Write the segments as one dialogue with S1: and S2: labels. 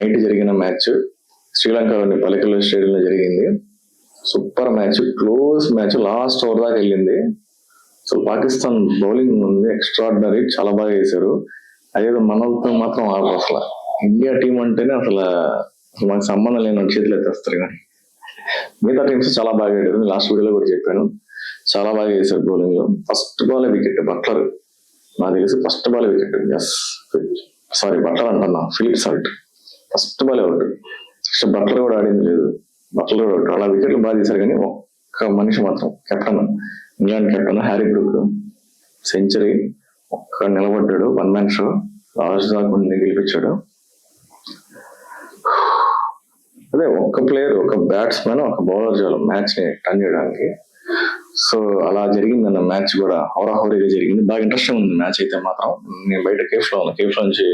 S1: Night జరిగిన match శ్రీలంకలోని పలికల స్టేడియంలో జరిగింది. Super match, close match, last over దాకా వెళ్ళింది. అసలు పాకిస్తాన్ బౌలింగ్ ఉంది ఎక్స్ట్రాడినరీ, చాలా బాగా వేశారు. అదేదో మనతో మాత్రం ఆడరు. అసలు ఇండియా టీం అంటేనే అసలు మనకు సంబంధం లేని చేతులు ఎత్తేస్తారు. కానీ మిగతా టీమ్స్ చాలా బాగా ఆడారు. లాస్ట్ వీడియోలో కూడా చెప్పాను, చాలా బాగా వేశారు బౌలింగ్ లో. ఫస్ట్ బాల్ వికెట్ బట్లర్, నాకు తెలిసి ఫస్ట్ బాల్ వికెట్. బట్లర్ అంటున్నా, Philip Salt first ball out. Next Buttler కూడా ఆడింది లేదు, బట్లర్ కూడా అవుట్. అలా వికెట్లు బాగా తీశారు. కానీ ఒక్క మనిషి మాత్రం, captain, England captain Harry Brook century, ఒక్క నిలబడ్డాడు. 1 మ్యాన్ షో, లాస్ట్ దాకా గెలిపించాడు. అదే ఒక్క ప్లేయర్, ఒక బ్యాట్స్మెన్, ఒక బౌలర్ చాలు మ్యాచ్ ని టర్న్ చేయడానికి. సో అలా జరిగిందన్న మ్యాచ్ కూడా హోరాహోరీగా జరిగింది. బాగా ఇంట్రెస్టింగ్ ఉంది మ్యాచ్ అయితే మాత్రం. నేను బయట కేఫ్ లో నుంచి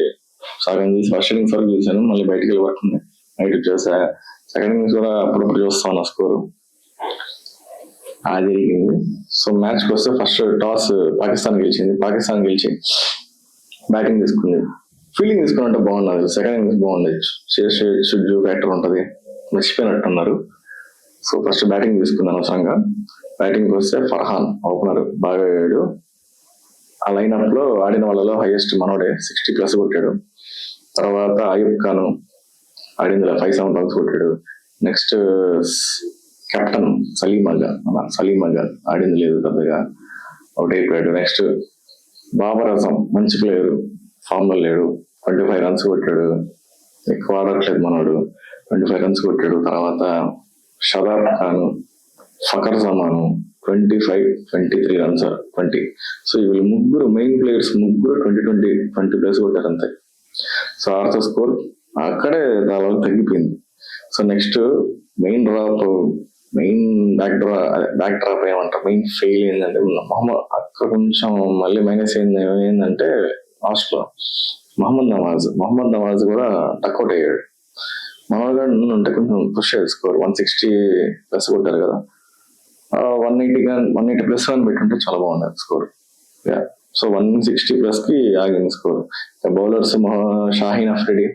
S1: సగం చూసి ఫస్ట్ ఇన్నింగ్స్ వరకు చూసాను, మళ్ళీ బయటకు వెళ్ళి పడుతుంది. నైట్ చూసా, సెకండ్ ఇన్నింగ్స్ కూడా అప్పుడప్పుడు చూస్తాను స్కోరు. అది జరిగింది. సో మ్యాచ్ కి వస్తే ఫస్ట్ టాస్ పాకిస్తాన్ గెలిచింది. పాకిస్తాన్ గెలిచి బ్యాటింగ్ తీసుకుంది. ఫీల్డింగ్ తీసుకున్నట్టు బాగున్నది. సెకండ్ ఇన్నింగ్స్ బాగుంది. షుడ్జు ఫ్యాక్టర్ ఉంటది, మర్చిపోయినట్టున్నారు. సో ఫస్ట్ బ్యాటింగ్ తీసుకుంది అనవసరంగా. బ్యాటింగ్ వస్తే ఫర్హాన్ ఓపెనర్ బాగా ఆడాడు. ఆ లైనప్ లో ఆడిన వాళ్ళలో హైయెస్ట్ మనోడే, 60+ కొట్టాడు. తర్వాత అయూబ్ ఖాన్ ఆడింది 5-7 రన్స్ కొట్టాడు. నెక్స్ట్ కెప్టెన్ సలీం అగా ఆడింది లేదు, పెద్దగా అవుట్ అయిపోయాడు. నెక్స్ట్ బాబర్ అజం మంచి ప్లేయర్, ఫామ్ లో లేడు, 25 రన్స్ కొట్టాడు. ఎక్కువ ఆడట్లేదు మనోడు, 25 రన్స్ కొట్టాడు. తర్వాత షదాబ్ ఖాన్, ఫకర్ జమాను 25, 23 రన్స్ 20. సో వీళ్ళు ముగ్గురు మెయిన్ ప్లేయర్స్, ముగ్గురు 20+ కొట్టారు అంతే. సో ఆర్తో స్కోర్ అక్కడే దాని తగ్గిపోయింది. So next main back drop ఏమంటారు, మెయిన్ ఫెయిల్ ఏంటంటే మొహమ్మద్, అక్కడ కొంచెం మళ్ళీ మైనస్ ఏంటంటే లాస్ట్ లో మహమ్మద్ నవాజ్ కూడా టక్అవుట్ అయ్యాడు. మనోడు ఉంటే కొంచెం పుష్ అయ్యేది స్కోర్. 160+ కొట్టారు కదా, 180+ అని పెట్టుంటే చాలా బాగుండేది స్కోర్. సో 160+ కి ఆగింది score. Bowlers Shaheen Afridi,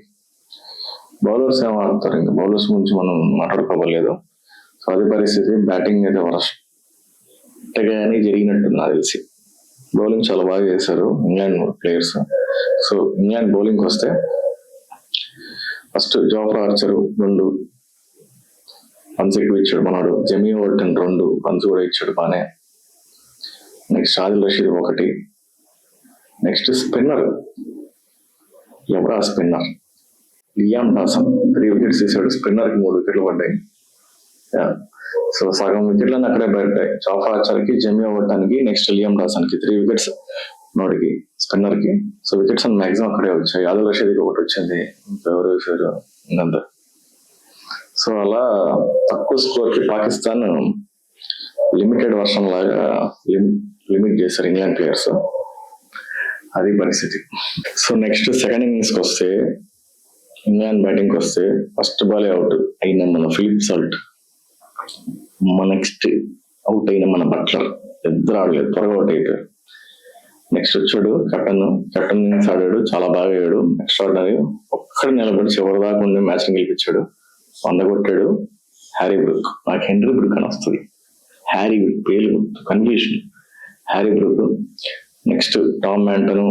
S1: bowlers ఏమో ఆడతారు, ఇంకా బౌలర్స్ గురించి మనం మాట్లాడుకోవలేదు. సో అదే పరిస్థితి. బ్యాటింగ్ అయితే వరస్ట్గానే జరిగినట్టుంది నాకు తెలిసి. బౌలింగ్ చాలా బాగా చేశారు England players. So England bowling వస్తే ఫస్ట్ జోఫ్రా ఆర్చర్ 2 రన్స్ ఎక్కువ ఇచ్చాడు మనోడు. జమీ ఓల్టన్ 2 రన్స్ కూడా ఇచ్చాడు బానే. Next Adil Rashid 1. Next spinner, ఎవరా స్పిన్నర్, లియామ్ డాసన్ 3 వికెట్స్ తీసాడు. స్పిన్నర్ కి 3 వికెట్లు పడ్డాయి. సో సగం వికెట్లన్నీ అక్కడే పడ్డాయి. జోఫ్రా ఆర్చర్ కి, జమీ ఓల్టన్ కి, నెక్స్ట్ లియామ్ డాసన్ కి 3 వికెట్స్ నోడికి, స్పిన్నర్ కి. సో వికెట్స్ అన్ని మాక్సిమం అక్కడే వచ్చాయి. ఆదిల్ రషీద్ కి 1 వచ్చింది, ఎవరు వేసారు ఇంకంతా. సో అలా తక్కువ స్కోర్ కి పాకిస్తాన్ లిమిటెడ్ వర్షన్ లాగా లిమిట్ చేశారు ఇంగ్లాండ్ ప్లేయర్స్. అది పరిస్థితి. సో నెక్స్ట్ సెకండ్ ఇన్నింగ్స్ కి వస్తే, ఇంగ్లాండ్ బ్యాటింగ్ వస్తే ఫస్ట్ బాల్ అవుట్ అయిన మన ఫిలిప్ సాల్ట్, నెక్స్ట్ అవుట్ అయిన మన బట్లర్, ఇద్దరు ఆడలేదు, త్వరగా అవుట్ అయిపోయారు. నెక్స్ట్ వచ్చాడు కెప్టెన్ ఇన్నింగ్స్ ఆడాడు, చాలా బాగా ఆడాడు, ఎక్స్ట్రాడినరీ. ఒక్కడు నిలబడి చివరి దాకా ఉండి మ్యాచ్ ని గెలిపించాడు. 100 కొట్టాడు. హ్యారీ బ్రూక్, నాకు హెన్రీ బ్రూక్ అని వస్తుంది, హ్యారీ బ్రూక్ పేరు confusion. Harry Brook. Next Tom Manton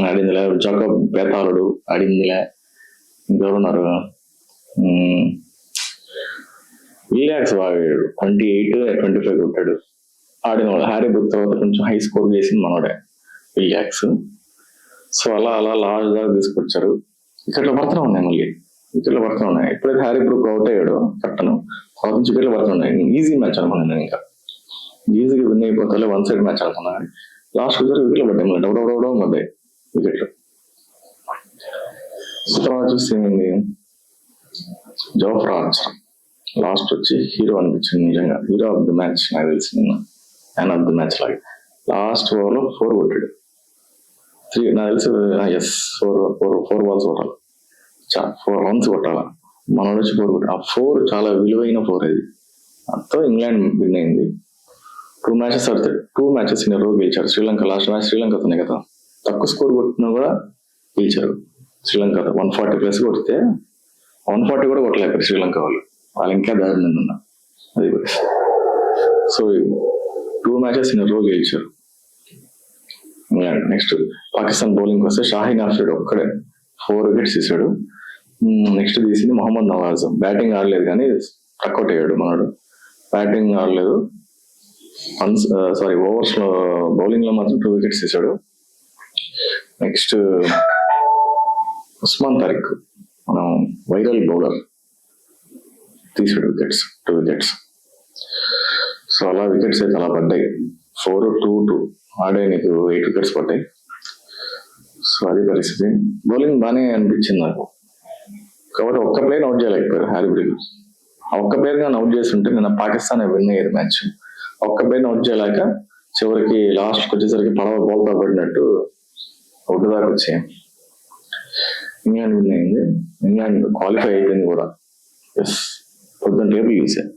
S1: ఆడిందిలే, జాకబ్ బేతాళుడు ఆడిందిలే, ఇంకెవరున్నారు, విలియాక్స్ బాగా ఆడాడు, 28, 25 కొట్టాడు. ఆడిన వాడు హ్యారీ బ్రూక్ తర్వాత కొంచెం హై స్కోర్ చేసింది మనోడే, విలియాక్స్. సో అలా లాస్ట్ దాకా తీసుకొచ్చారు. వికెట్లు పడుతూనే ఉన్నాయి, మళ్ళీ వికెట్లు పడుతూనే ఉన్నాయి. ఎప్పుడైతే హ్యారీ బ్రూక్ అవుట్ అయ్యాడు కెప్టెన్, తర్వాత వికెట్లు పడుతున్నాయి. ఈజీ మ్యాచ్ అనుకున్నాను నేను, ఇంకా ఈజీగా విన్ అయిపోతాయి, 1 సైడ్ మ్యాచ్ అనుకున్నాను. లాస్ట్ వికెట్లు పడ్డాయి, మళ్ళీ డౌడౌడౌ పడ్డాయి వికెట్లు. తర్వాత చూస్తే ఏమైంది, జోఫ్రా ఆర్చర్ లాస్ట్ వచ్చి హీరో అనిపించింది. నిజంగా హీరో ఆఫ్ ది మ్యాచ్ నాకు తెలిసి, మ్యాన్ ఆఫ్ ది మ్యాచ్ లాగా. లాస్ట్ ఓవర్ లో 4 కొట్టాడు. 3 నాకు తెలిసి 4 బాల్స్ కొట్టాలి, 4 రన్స్ కొట్టాల. మనోడు వచ్చి 4 కొట్టాలి. ఆ 4 చాలా విలువైన 4 అది. అంతా ఇంగ్లాండ్ విన్ అయింది. 2 మ్యాచెస్ ఆడితే 2 మ్యాచెస్ ఇన్ రో గెలిచారు. శ్రీలంక లాస్ట్ మ్యాచ్ శ్రీలంకతోనే కదా, తక్కువ స్కోర్ కొట్టినా కూడా గెలిచారు. శ్రీలంక 140+ కొడితే 140 కూడా కొట్టలేక శ్రీలంక వాళ్ళు ఇంకా దారి మీద ఉన్నారు. అది సో 2 మ్యాచెస్ ఇన్ రో గెలిచారు. నెక్స్ట్ పాకిస్తాన్ బౌలింగ్ వస్తే షాహీన్ ఆఫ్రిడ్ ఒక్కడే 4 వికెట్స్ తీసాడు. నెక్స్ట్ తీసింది మొహమ్మద్ నవాజ్. బ్యాటింగ్ ఆడలేదు కానీ టక్అవుట్ అయ్యాడు మనడు. బ్యాటింగ్ ఆడలేదు, ఓవర్స్ లో బౌలింగ్ లో మాత్రం 2 వికెట్స్ తీసాడు. నెక్స్ట్ ఉస్మాన్ తారిక్, మనం వైరల్ బౌలర్, తీసాడు 2 వికెట్స్. సో అలా వికెట్స్ అయితే అలా పడ్డాయి. 4-2 ఆడే నీకు 8 వికెట్స్ పడ్డాయి. సో అది పరిస్థితి. బౌలింగ్ బాగానే అనిపించింది నాకు, కాబట్టి ఒక్క ప్లేయర్ అవుట్ చేయలేకపోయారు హ్యారీ బ్రిల్. ఆ ఒక్క ప్లేయర్ గా అవుట్ చేస్తుంటే నిన్న పాకిస్తాన్ విన్ అయ్యేది మ్యాచ్. ఒక్క ప్లేయర్ అవుట్ చేయలేక చివరికి లాస్ట్ వచ్చేసరికి పడవ బౌల్తో పడినట్టు ఒకటి దాకా వచ్చాయి. ఇంగ్లాండ్ విన్ అయింది. ఇంగ్లాండ్ క్వాలిఫై అయిపోయింది కూడా. ఎస్, పొద్దున్న టేబుల్ చూసాను,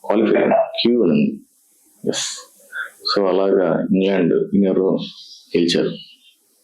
S1: క్వాలిఫై క్యూ ఉంది. ఎస్, సో అలాగా ఇంగ్లాండ్ గెలిచారు.